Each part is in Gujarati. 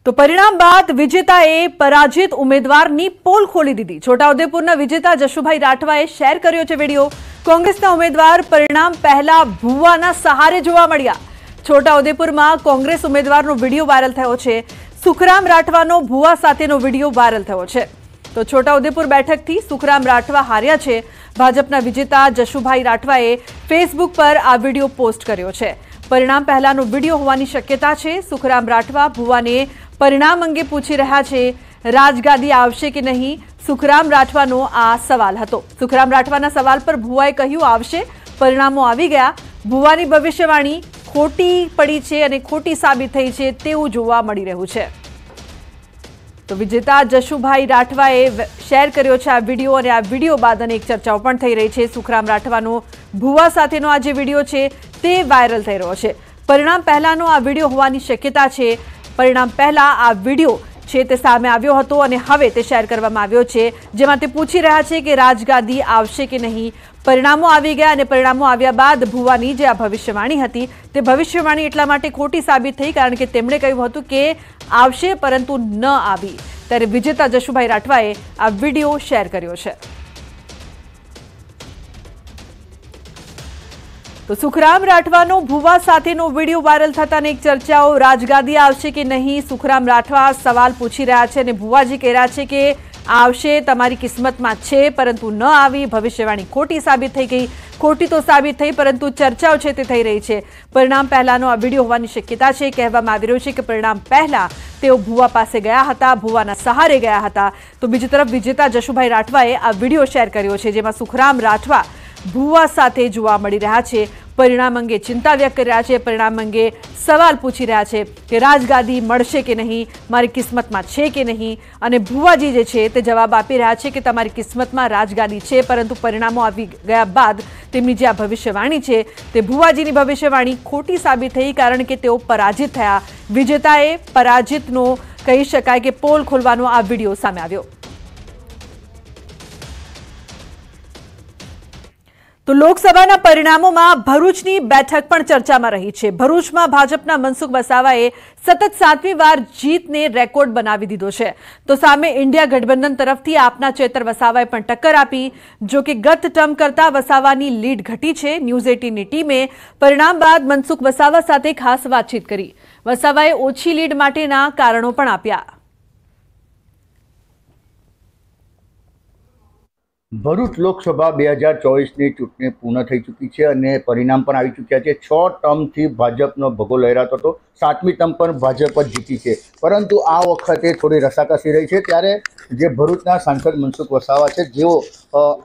तो परिणाम बाद विजेताए पराजित उम्मीदवाરની પોલ ખોલી દીધી। છોટાઉદેપુરના વિજેતા જશુભાઈ રાઠવાએ શેર કર્યો છે વિડિયો। કોંગ્રેસના ઉમેદવાર પરિણામ પહેલા ભુવાના સહારે જોવા મળ્યા। છોટાઉદેપુરમાં કોંગ્રેસ ઉમેદવારનો વિડિયો વાયરલ થયો છે। સુખરામ રાઠવાનો ભુવા સાથેનો વિડિયો વાયરલ થયો છે। તો છોટાઉદેપુર બેઠકથી સુખરામ રાઠવા હાર્યા છે। ભાજપના વિજેતા જશુભાઈ રાઠવાએ ફેસબુક પર આ વિડિયો પોસ્ટ કર્યો છે। परिणाम पहलाનો વિડિયો હોવાની શક્યતા છે। સુખરામ રાઠવા ભુવાને પરિણામ અંગે પૂછી રહ્યા છે। રાજગાદી આવશે કે નહીં, સુખરામ રાઠવાનો આ સવાલ હતો। સુખરામ રાઠવાના સવાલ પર ભુવાએ કહ્યું આવશે। પરિણામો આવી ગયા। ભુવાની ભવિષ્યવાણી ખોટી પડી છે અને ખોટી સાબિત થઈ છે તેવું જોવા મળી રહ્યું છે। તો વિજેતા જશુભાઈ રાઠવાએ શેર કર્યો છે આ વિડિયો અને આ વિડિયો બાદ અનેક ચર્ચાઓ પણ થઈ રહી છે। સુખરામ રાઠવાનો ભુવા સાથેનો આ જે વિડિયો છે તે વાયરલ થઈ રહ્યો છે। પરિણામ પહેલાનો આ વિડિયો હોવાની શક્યતા છે। પરિણામ પહેલા આ વિડિયો છે તે સામે આવ્યો હતો અને હવે તે શેર કરવામાં આવ્યો છે, જેમાં તે પૂછી રહ્યા છે કે રાજગાદી આવશે કે નહીં। પરિણામો આવી ગયા અને પરિણામો આવ્યા બાદ ભુવાની જે આ ભવિષ્યવાણી હતી તે ભવિષ્યવાણી એટલા માટે ખોટી સાબિત થઈ કારણ કે તેમણે કહ્યું હતું કે આવશે પરંતુ ન આવી। ત્યારે વિજેતા જશુભાઈ રાઠવાએ આ વિડિયો શેર કર્યો છે। तो सुखराम राठवानो भुवा साथेनो विडियो वायरल थता अनेक चर्चाओ। राजगादी आवशे के नहीं, सुखराम राठवा सवाल पूछी रह्या छे अने भुवाजी कह रह्या छे के आवशे, तमारी किस्मतमां छे परंतु न आवी। भविष्यवाणी खोटी साबित थई गई। खोटी तो साबित थई परंतु चर्चाओ छे ते थई रही छे। परिणाम पहलानो आ विडियो होवानी शक्यता छे। कहेवामां आवी रह्युं छे के परिणाम पहला तेओ भुवा पासे गया हता, भुवाना सहारे गया हता। तो बीजी तरफ विजेता जશુभाई राठवाए आ विडियो शेर कर्यो छे, जेमां सुखराम राठवा भुवा साथे जोवा मळी रह्या छे। परिणाम अंगे चिंता व्यक्त कर रह्या छे। परिणाम अंगे सवाल पूछी रह्या छे के राजगादी मळशे के नहीं, मारी किस्मतमां छे के नहीं। अने भुवाजी जे छे ते जवाब आपी रह्या छे के तमारी किस्मतमां राजगादी छे परंतु परिणामों आवी गया बाद तेमनी जे आ भविष्यवाणी छे ते भुवाजीनी भविष्यवाणी खोटी साबित थई कारण के तेओ पराजित थया। विजेताए पराजितनो कही शकाय के पोल खोलवानो आ विडियो सामे आव्यो। तो लोकसभाના પરિણામોમાં ભરૂચની બેઠક પણ ચર્ચામાં રહી છે। ભરૂચમાં ભાજપના મનસુખ વસાવાએ સતત 7મી વાર જીતને રેકોર્ડ બનાવી દીધો છે। તો સામે ઇન્ડિયા ગઠબંધન તરફથી આપના ચેતર વસાવાએ પણ ટક્કર આપી। જો કે ગત ટર્મ કરતા વસાવાની લીડ ઘટી છે। ન્યૂઝ 18ની ટીમે પરિણામ બાદ મનસુખ વસાવા સાથે ખાસ વાતચીત કરી। વસાવાએ ઓછી લીડ માટેના કારણો પણ આપ્યા। ભરૂચ લોકસભા 2024ની ચૂંટણી પૂર્ણ થઈ ચૂકી છે અને પરિણામ પણ આવી ચૂક્યા છે। 6 ટર્મથી ભાજપનો ભગો લહેરાતો હતો। 7મી ટર્મ પર ભાજપ જ જીતી છે પરંતુ આ વખતે થોડી રસાકસી રહી છે। ત્યારે જે ભરૂચના સાંસદ મનસુખ વસાવા છે, જેઓ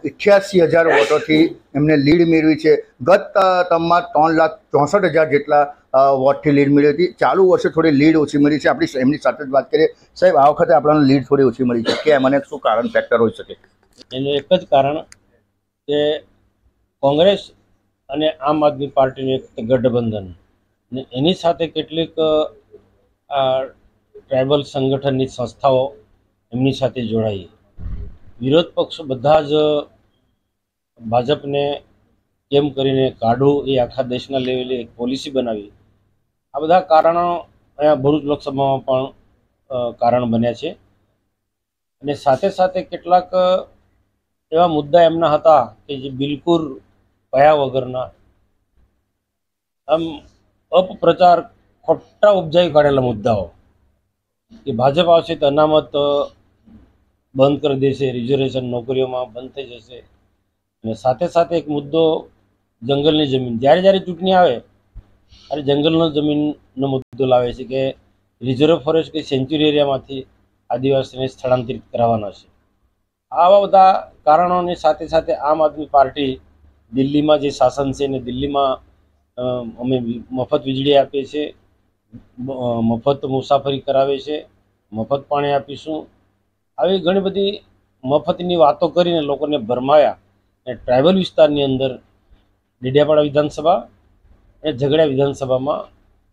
88,000 વોટોથી એમને લીડ મેળવી છે। ગત ટર્મમાં 3,64,000 જેટલા વોટથી લીડ મળી હતી। ચાલુ વર્ષે થોડી લીડ ઓછી મળી છે। આપણી એમની સાથે જ વાત કરીએ। સાહેબ, આ વખતે આપણને લીડ થોડી ઓછી મળી છે, કેમ અને શું કારણ ફેક્ટર હોઈ શકે? એનું એક જ કારણ કે કોંગ્રેસ અને આમ આદમી પાર્ટીનું એક ગઠબંધન અને એની સાથે કેટલીક ટ્રાઇબલ સંગઠનની સંસ્થાઓ એમની સાથે જોડાઈ। વિરોધ પક્ષ બધા જ ભાજપને કેમ કરીને કાઢવું એ આખા દેશના લેવલે એક પોલિસી બનાવી। આ બધા કારણો અહીંયા ભરૂચ લોકસભામાં પણ કારણ બન્યા છે અને સાથે સાથે કેટલાક એવા મુદ્દા એમના હતા કે જે બિલકુલ કહ્યા વગરના આમ અપપ્રચાર, ખોટા ઉપજાવી કાઢેલા મુદ્દાઓ કે ભાજપ આવશે તો અનામત બંધ કરી દેશે, રિઝર્વેશન નોકરીઓમાં બંધ થઈ જશે। અને સાથે સાથે એક મુદ્દો જંગલની જમીન, જ્યારે ચૂંટણી આવે ત્યારે જંગલનો જમીનનો મુદ્દો લાવે છે કે રિઝર્વ ફોરેસ્ટ કે સેન્ચ્યુરી એરિયામાંથી આદિવાસીને સ્થળાંતરિત કરાવવાના છે। આવા બધા કારણોની સાથે સાથે આમ આદમી પાર્ટી દિલ્હીમાં જે શાસન છે ને દિલ્હીમાં અમે મફત વીજળી આપીએ છીએ, મફત મુસાફરી કરાવે છે, મફત પાણી આપીશું, આવી ઘણી બધી મફતની વાતો કરીને લોકોને ભરમાયા। અને ટ્રાઇબલ વિસ્તારની અંદર ડેડિયાપાડા વિધાનસભા અને ઝઘડિયા વિધાનસભામાં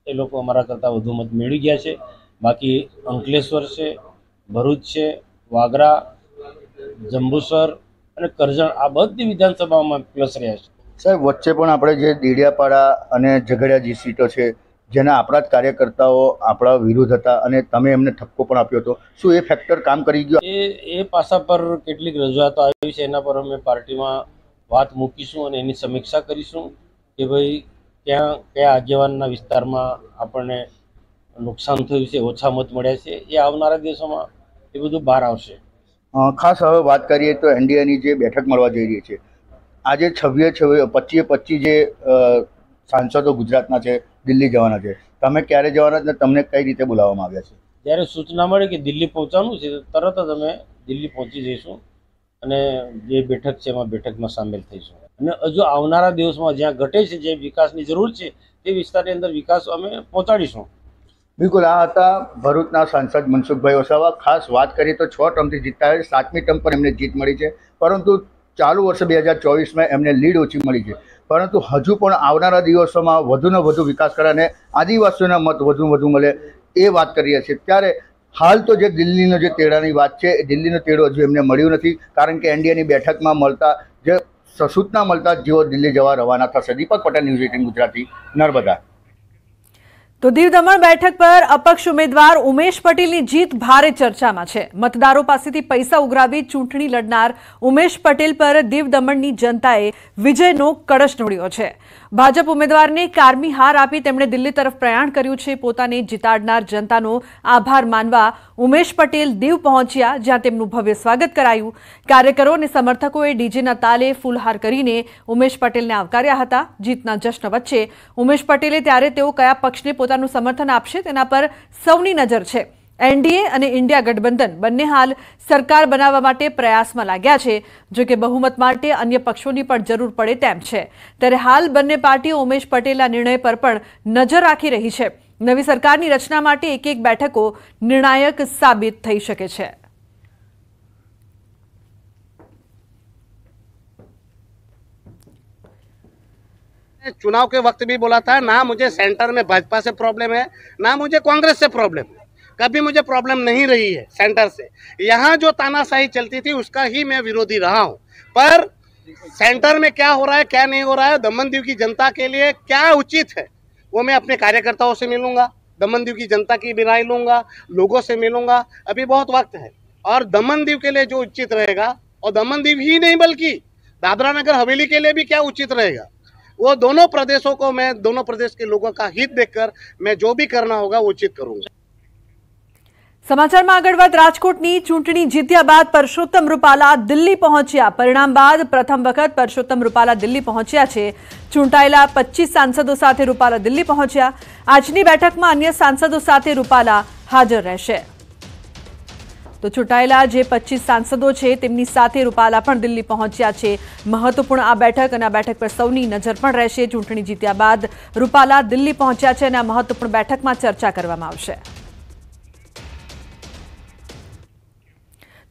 એ લોકો અમારા કરતાં વધુ મત મેળવી ગયા છે। બાકી અંકલેશ્વર છે, ભરૂચ છે, વાગરા, જંબુસર અને કરજણ આ બધી વિધાનસભામાં પ્લસ રહ્યા છે। સાહેબ, વચ્ચે પણ આપણે જે ડેડિયાપાડા અને ઝઘડિયા જે સીટો છે જેના આપણા જ કાર્યકર્તાઓ આપણા વિરુદ્ધ હતા અને તમે એમને ઠપકો પણ આપ્યો હતો, શું એ ફેક્ટર કામ કરી ગયો? એ પાસા પર કેટલીક રજૂઆતો આવી છે, એના પર અમે પાર્ટીમાં વાત મૂકીશું અને એની સમીક્ષા કરીશું કે ભાઈ ક્યાં કયા આગેવાનના વિસ્તારમાં આપણને નુકસાન થયું છે, ઓછા મત મળ્યા છે, એ આવનારા દિવસોમાં એ બધું બહાર આવશે. ખાસ હવે વાત કરીએ તો એનડીએની જે બેઠક મળવા જઈ રહી છે, આજે 25 જે સાંસદો ગુજરાતના છે દિલ્હી જવાના છે, તમે ક્યારે જવાના અને તમને કઈ રીતે બોલાવવામાં આવ્યા છે? જ્યારે સૂચના મળે કે દિલ્હી પહોંચવાનું છે તરત જ અમે દિલ્હી પહોંચી જઈશું અને જે બેઠક છે એમાં બેઠકમાં સામેલ થઈશું અને હજુ આવનારા દિવસમાં જ્યાં ઘટે છે, જે વિકાસની જરૂર છે તે વિસ્તારની અંદર વિકાસ અમે પહોંચાડીશું. બિલકુલ, આ હતા ભરૂચના સાંસદ મનસુખભાઈ વસાવા. ખાસ વાત કરીએ તો 6 ટર્મથી જીતતા હોય, 7મી ટર્મ પર એમને જીત મળી છે, પરંતુ ચાલુ વર્ષ 2024માં એમને લીડ ઓછી મળી છે, પરંતુ હજુ પણ આવનારા દિવસોમાં વધુને વધુ વિકાસ કરે અને આદિવાસીઓના મત વધુ મળે એ વાત કરીએ છીએ. ત્યારે હાલ તો જે દિલ્હીનો જે તેડાની વાત છે, એ દિલ્હીનો તેડો હજુ એમને મળ્યું નથી, કારણ કે એનડીએની બેઠકમાં મળતા જે સૂચના મળતા જેઓ દિલ્હી જવા રવાના થશે. દીપક પટેલ, ન્યૂઝ 18 ગુજરાતી, નર્મદા. તો દીવ દમણ બેઠક પર અપક્ષ ઉમેદવાર ઉમેશ પટેલની જીત ભારે ચર્ચામાં છે. મતદારો પાસેથી પૈસા ઉઘરાવી ચૂંટણી લડનાર ઉમેશ પટેલ પર દીવ દમણની જનતાએ વિજયનો કળશ ઢોળ્યો છે. ભાજપ ઉમેદવારને કારમી હાર આપી તેમણે દિલ્હી તરફ પ્રયાણ કર્યું છે. પોતાને જીતાડનાર જનતાનો આભાર માનવા ઉમેશ પટેલ દીવ પહોંચ્યા, જ્યાં તેમનું ભવ્ય સ્વાગત કરાયું. કાર્યકરો અને સમર્થકોએ ડીજેના તાલે ફૂલહાર કરીને ઉમેશ પટેલને આવકાર્યા હતા. જીતના જશ્ન વચ્ચે ઉમેશ પટેલે ત્યારે તેઓ કયા પક્ષને પોતાનું સમર્થન આપશે તેના પર સૌની નજર છે. એનડીએ અને ઇન્ડિયા ગઠબંધન બંને હાલ સરકાર બનાવવા માટે પ્રયાસમાં લાગ્યા છે, જો કે બહુમત માટે અન્ય પક્ષોની પણ જરૂર પડે તેમ છે. ત્યારે હાલ બંને પાર્ટીઓ ઉમેશ પટેલના નિર્ણય પર પણ નજર રાખી રહી છે. નવી સરકારની રચના માટે એક બેઠકો નિર્ણાયક સાબિત થઈ શકે છે. चुनाव के वक्त भी बोला था, ना मुझे सेंटर में भाजपा से प्रॉब्लम है, ना मुझे कांग्रेस से प्रॉब्लम है, कभी मुझे प्रॉब्लम नहीं रही है सेंटर से. यहाँ जो तानाशाही चलती थी उसका ही मैं विरोधी रहा हूँ, पर सेंटर में क्या हो रहा है क्या नहीं हो रहा है, दमन दीव की जनता के लिए क्या उचित है वो मैं अपने कार्यकर्ताओं से मिलूंगा, दमन दीव की जनता की भी राय लूंगा, लोगों से मिलूंगा. अभी बहुत वक्त है और दमन दीव के लिए जो उचित रहेगा, और दमन दीव ही नहीं बल्कि दादरा नगर हवेली के लिए भी क्या उचित रहेगा, वो दोनों प्रदेशों को मैं दोनों प्रदेश के लोगों का हित देखकर मैं जो भी करना होगा वो उचित करूंगा. સમાચારમાં આગળ વાત, રાજકોટની ચૂંટણી જીત્યા બાદ પરસોત્તમ રૂપાલા દિલ્હી પહોંચ્યા. પરિણામ બાદ પ્રથમ વખત પરસોત્તમ રૂપાલા દિલ્હી પહોંચ્યા છે. ચૂંટાયેલા 25 સાંસદો સાથે રૂપાલા દિલ્હી પહોંચ્યા. આજની બેઠકમાં અન્ય સાંસદો સાથે રૂપાલા હાજર રહેશે. તો ચૂંટાયેલા જે 25 સાંસદો છે તેમની સાથે રૂપાલા પણ દિલ્હી પહોંચ્યા છે. મહત્વપૂર્ણ આ બેઠક અને આ બેઠક પર સૌની નજર પણ રહેશે. ચૂંટણી જીત્યા બાદ રૂપાલા દિલ્હી પહોંચ્યા છે અને આ મહત્વપૂર્ણ બેઠકમાં ચર્ચા કરવામાં આવશે.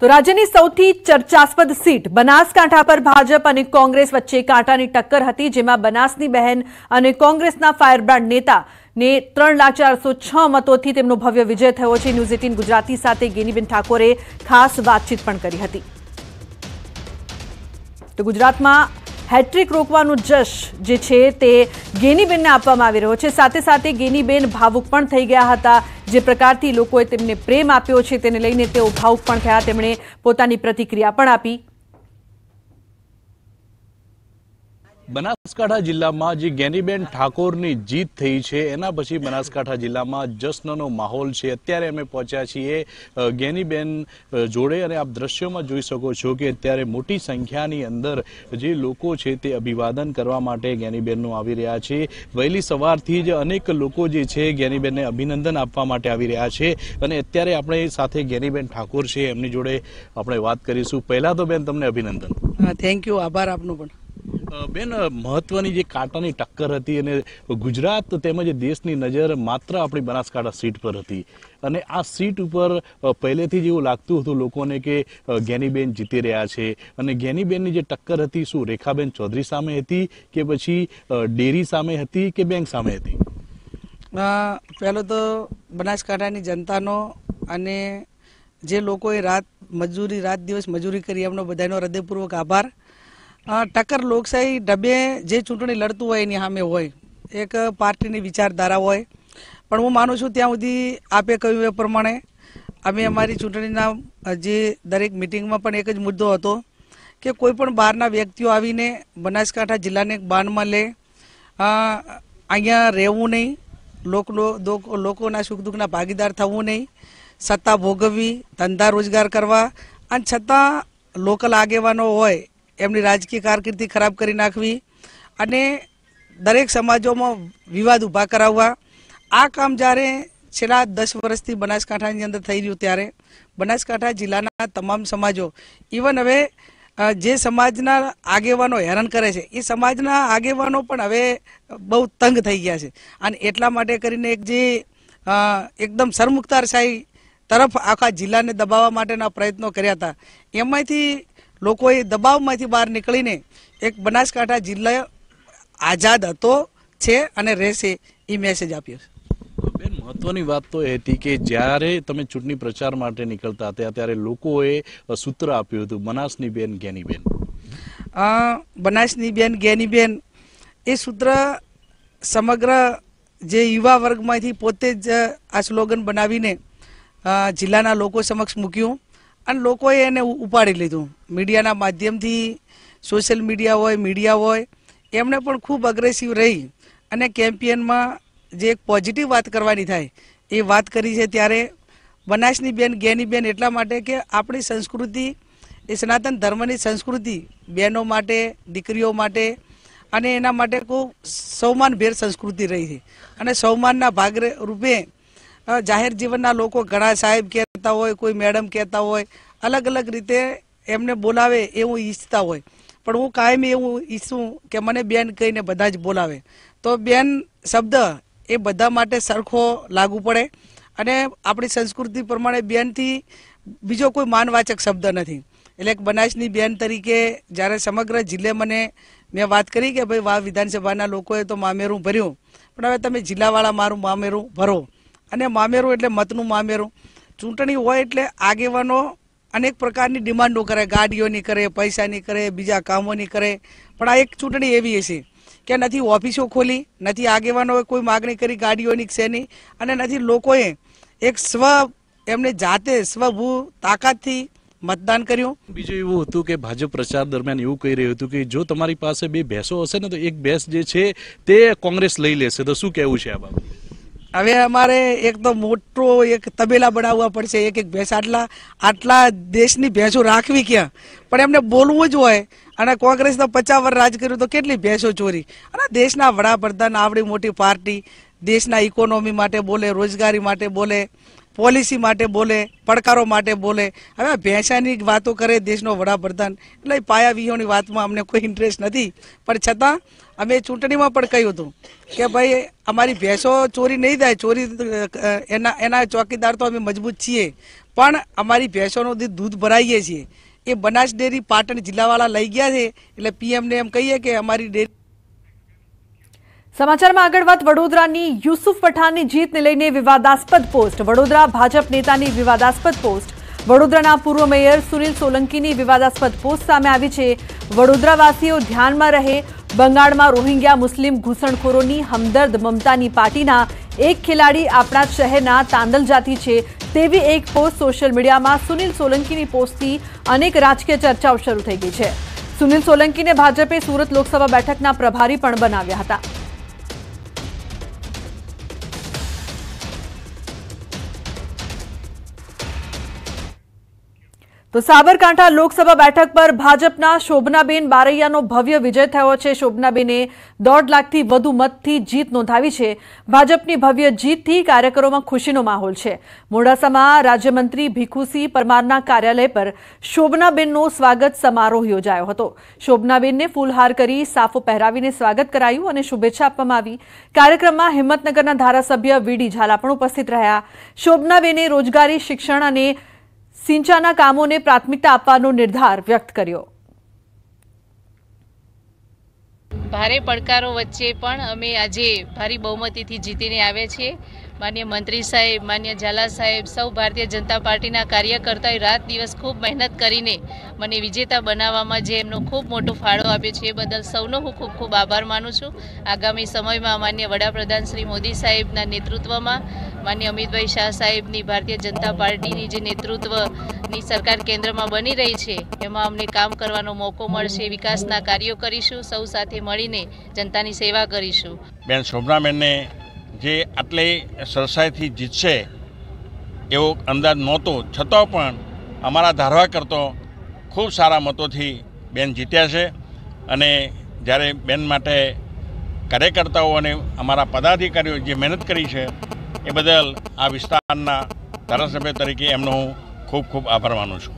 તો રાજ્યની સૌથી ચર્ચાસ્પદ સીટ બનાસકાંઠા પર ભાજપ અને કોંગ્રેસ વચ્ચે કાંટાની ટક્કર હતી, જેમાં બનાસની બહેન અને કોંગ્રેસના ફાયરબ્રાન્ડ નેતા ને 3,406 મતોથી તેમનો ભવ્ય વિજય થયો છે. ન્યૂઝ 18 ગુજરાતી સાથે ગેનીબેન ઠાકોરે ખાસ વાતચીત પણ કરી હતી. તો ગુજરાતમાં હેટ્રિક રોકવાનું જશ જે છે તે ગેનીબેનને આપવામાં આવી રહ્યો છે. સાથે સાથે ગેનીબેન ભાવુક પણ થઈ ગયા હતા. જે પ્રકારથી લોકોએ તેમને પ્રેમ આપ્યો છે તેને લઈને તેઓ ભાવુક પણ થયા. તેમણે પોતાની પ્રતિક્રિયા પણ આપી. બનાસકાંઠા જિલ્લામાં જે ગેનીબેન ઠાકોરની જીત થઈ છે એના પછી બનાસકાંઠા જિલ્લામાં જશ્નનો માહોલ છે. અત્યારે અમે પહોંચ્યા છીએ ગેનીબેન જોડે અને આપ દ્રશ્યોમાં જોઈ શકો છો કે અત્યારે મોટી સંખ્યાની અંદર જે લોકો છે તે અભિવાદન કરવા માટે ગેનીબેનનું આવી રહ્યા છે. વહેલી સવારથી જ અનેક લોકો જે છે ગેનીબેનને અભિનંદન આપવા માટે આવી રહ્યા છે અને અત્યારે આપણે સાથે ગેનીબેન ઠાકોર છે એમની જોડે આપણે વાત કરીશું. પહેલા તો બેન તમને અભિનંદન. થેન્ક યુ, આભાર આપનો પણ. બેન, મહત્વની જે કાંટાની ટક્કર હતી અને ગુજરાત તેમજ દેશની નજર માત્ર આપણી બનાસકાંઠા સીટ પર હતી અને આ સીટ ઉપર પહેલેથી જ એવું લાગતું હતું લોકોને કે ગેનીબેન જીતી રહ્યા છે. અને ગેનીબેનની જે ટક્કર હતી શું રેખાબેન ચૌધરી સામે હતી કે પછી ડેરી સામે હતી કે બેંક સામે હતી? પહેલો તો બનાસકાંઠાની જનતાનો અને જે લોકોએ રાત દિવસ મજૂરી કરી એમનો બધાનો હૃદયપૂર્વક આભાર. ટક્કર લોકશાહી ઢબે જે ચૂંટણી લડતું હોય એની સામે હોય, એક પાર્ટીની વિચારધારા હોય પણ હું માનું છું ત્યાં સુધી આપે કહ્યું એ પ્રમાણે અમે અમારી ચૂંટણીના જે દરેક મિટિંગમાં પણ એક જ મુદ્દો હતો કે કોઈ પણ બહારના વ્યક્તિઓ આવીને બનાસકાંઠા જિલ્લાને બાનમાં લે, અહીંયા રહેવું નહીં, લોકોના સુખ દુઃખના ભાગીદાર થવું નહીં, સત્તા ભોગવવી, ધંધા રોજગાર કરવા, અને છતાં લોકલ આગેવાનો હોય એમની રાજકીય કારકિર્દી ખરાબ કરી નાખવી અને દરેક સમાજોમાં વિવાદ ઊભા કરાવવા, આ કામ જ્યારે છેલ્લા 10 વર્ષથી બનાસકાંઠાની અંદર થઈ રહ્યું ત્યારે બનાસકાંઠા જિલ્લાના તમામ સમાજો, ઇવન હવે જે સમાજના આગેવાનો હેરાન કરે છે એ સમાજના આગેવાનો પણ હવે બહુ તંગ થઈ ગયા છે. અને એટલા માટે કરીને એક જે એકદમ સરમુખતારશાહી તરફ આખા જિલ્લાને દબાવવા માટેના પ્રયત્નો કર્યા હતા, એમાંથી લોકોએ દબાવમાંથી બહાર નીકળીને એક બનાસકાંઠા જિલ્લા આઝાદ હતો, છે અને રહેશે એ મેસેજ આપ્યો છે. બેન, મહત્વની વાત તો એ હતી કે જ્યારે તમે ચૂંટણી પ્રચાર માટે નીકળતા હતા ત્યારે લોકોએ સૂત્ર આપ્યું હતું બનાસની બેન જ્ઞાનીબેન. બનાસની બેન જ્ઞાનીબેન એ સૂત્ર સમગ્ર જે યુવા વર્ગમાંથી પોતે જ આ સ્લોગન બનાવીને જિલ્લાના લોકો સમક્ષ મૂક્યું અને લોકોએ એને ઉપાડી લીધું. મીડિયાના માધ્યમથી, સોશિયલ મીડિયા હોય એમણે પણ ખૂબ અગ્રેસિવ રહી અને કેમ્પેનમાં જે એક પોઝિટિવ વાત કરવાની થાય એ વાત કરી છે. ત્યારે બનાસની બેન જ્ઞાનીબેન એટલા માટે કે આપણી સંસ્કૃતિ એ સનાતન ધર્મની સંસ્કૃતિ બહેનો માટે, દીકરીઓ માટે અને એના માટે ખૂબ સૌમાનભેર સંસ્કૃતિ રહી છે અને સૌમાનના ભાગ રૂપે જાહેર જીવનના લોકો ઘણા સાહેબ કહેતા હોય, કોઈ મેડમ કહેતા હોય, અલગ અલગ રીતે એમને બોલાવે એવું ઈચ્છતા હોય, પણ હું કાયમી એવું ઈચ્છું કે મને બેન કહીને બધા જ બોલાવે. તો બેન શબ્દ એ બધા માટે સરખો લાગુ પડે અને આપણી સંસ્કૃતિ પ્રમાણે બેનથી બીજો કોઈ માનવાચક શબ્દ નથી. એટલે બનાસની બેન તરીકે જ્યારે સમગ્ર જિલ્લે મેં વાત કરી કે ભાઈ વાવ વિધાનસભાના લોકોએ તો મામેરું ભર્યું, પણ હવે તમે જિલ્લાવાળા મારું મામેરું ભરો. અને મામેરું એટલે મતનું મામેરું. ચૂંટણી હોય એટલે આગેવાનો અનેક પ્રકારની ડિમાન્ડો કરે, ગાડીઓની કરે, પૈસાની કરે, બીજા કામોની કરે, પણ આ એક ચૂંટણી એવી હશે કે નથી ઓફિસો ખોલી, નથી આગેવાનોએ કોઈ માગણી કરી ગાડીઓની ક્ષેની, અને નથી લોકોએ એક એમને જાતે સ્વભૂ તાકાતથી મતદાન કર્યું. બીજું એવું હતું કે ભાજપ પ્રચાર દરમિયાન એવું કહી રહ્યું હતું કે જો તમારી પાસે 2 ભેંસો હશે ને તો એક ભેંસ જે છે તે કોંગ્રેસ લઈ લેશે, તો શું કહેવું છે આ બાબતે? હવે અમારે એક તો મોટો એક તબેલા બનાવવા પડશે, એક ભેંસ આટલા દેશની ભેંસો રાખવી ક્યાં? પણ એમને બોલવું જ હોય અને કોંગ્રેસ તો 50 વર્ષ રાજ કર્યું તો કેટલી ભેંસો ચોરી? અને દેશના વડાપ્રધાન આવડી મોટી પાર્ટી દેશના ઇકોનોમી માટે બોલે, રોજગારી માટે બોલે, પોલિસી માટે બોલે, પડકારો માટે બોલે. હવે આ ભેંસાની વાતો કરે દેશનો વડાપ્રધાન, એટલે પાયા વિહોની વાતમાં અમને કોઈ ઇન્ટરેસ્ટ નથી. પણ છતાં અમે ચૂંટણીમાં પણ કહ્યું હતું કે ભાઈ અમારી ભેંસો ચોરી નહીં થાય, ચોરી એના ચોકીદાર તો અમે મજબૂત છીએ, પણ અમારી ભેંસોનું દૂધ ભરાઈએ છીએ એ બનાસ ડેરી પાટણ જિલ્લાવાળા લઈ ગયા છે, એટલે પીએમને એમ કહીએ કે અમારી ડેરી. સમાચારમાં આગળ વાત વડોદરાની યુસુફ પઠાણની જીતને લઈને વિવાદાસ્પદ પોસ્ટ. વડોદરા ભાજપ નેતાની વિવાદાસ્પદ પોસ્ટ. વડોદરાના પૂર્વ મેયર સુનિલ સોલંકીની વિવાદાસ્પદ પોસ્ટ સામે આવી છે. વડોદરાવાસીઓ ધ્યાનમાં રહે, બંગાળમાં રોહિંગ્યા મુસ્લિમ ઘૂસણખોરોની હમદર્દ મમતાની પાર્ટીના એક ખેલાડી આપણા શહેરના તાંદલ જાતિ છે તેવી એક પોસ્ટ સોશિયલ મીડિયામાં સુનિલ સોલંકીની પોસ્ટથી અનેક રાજકીય ચર્ચાઓ શરૂ થઈ ગઈ છે. સુનિલ સોલંકીને ભાજપે સુરત લોકસભા બેઠકના પ્રભારી પણ બનાવ્યા હતા. તો સાબરકાંઠા લોકસભા બેઠક પર ભાજપના શોભનાબેન બારૈયાનો ભવ્ય વિજય થયો છે. શોભનાબેને 1.5 લાખથી વધુ મતથી જીત નોંધાવી છે. ભાજપની ભવ્ય જીતથી કાર્યકરોમાં ખુશીનો માહોલ છે. મોડાસામાં રાજ્યમંત્રી ભીખુસિંહ પરમારના કાર્યાલય પર શોભનાબેનનો સ્વાગત સમારોહ યોજાયો હતો. શોભનાબેનને ફૂલહાર કરી સાફો પહેરાવીને સ્વાગત કરાયું અને શુભેચ્છા આપવામાં આવી. કાર્યક્રમમાં હિંમતનગરના ધારાસભ્ય વીડી ઝાલા પણ ઉપસ્થિત રહ્યા. શોભનાબેને રોજગારી, શિક્ષણ અને સિંચાઈના કામોને પ્રાથમિકતા આપવાનો નિર્ધાર વ્યક્ત કર્યો. ભારે પડકારો વચ્ચે પણ અમે આજે ભારે બહુમતીથી જીતીને આવ્યા છીએ. માન્ય મંત્રી સાહેબ, માન્ય ઝાલા સાહેબ, સૌ ભારતીય જનતા પાર્ટીના કાર્યકર્તાઓએ રાત દિવસ ખૂબ મહેનત કરીને મને વિજેતા બનાવવામાં જે એમનો ખૂબ મોટો ફાળો આપ્યો છે એ બદલ સૌનો હું ખૂબ ખૂબ આભાર માનું છું. આગામી સમયમાં માન્ય વડાપ્રધાન શ્રી મોદી સાહેબના નેતૃત્વમાં, માન્ય અમિતભાઈ શાહ સાહેબની ભારતીય જનતા પાર્ટીની જે નેતૃત્વની સરકાર કેન્દ્રમાં બની રહી છે એમાં અમને કામ કરવાનો મોકો મળશે. વિકાસના કાર્યો કરીશું, સૌ સાથે મળીને જનતાની સેવા કરીશું. બેન શોભનાબેનને જે આટલી સરસાઈથી જીતશે એવો અંદાજ નહોતો, છતાં પણ અમારા ધારવા કરતો ખૂબ સારા મતોથી બેન જીત્યા છે. અને જ્યારે બેન માટે કાર્યકર્તાઓ અને અમારા પદાધિકારીઓ જે મહેનત કરી છે એ બદલ આ વિસ્તારના ધારાસભ્ય તરીકે એમનો હું ખૂબ ખૂબ આભાર માનું છું.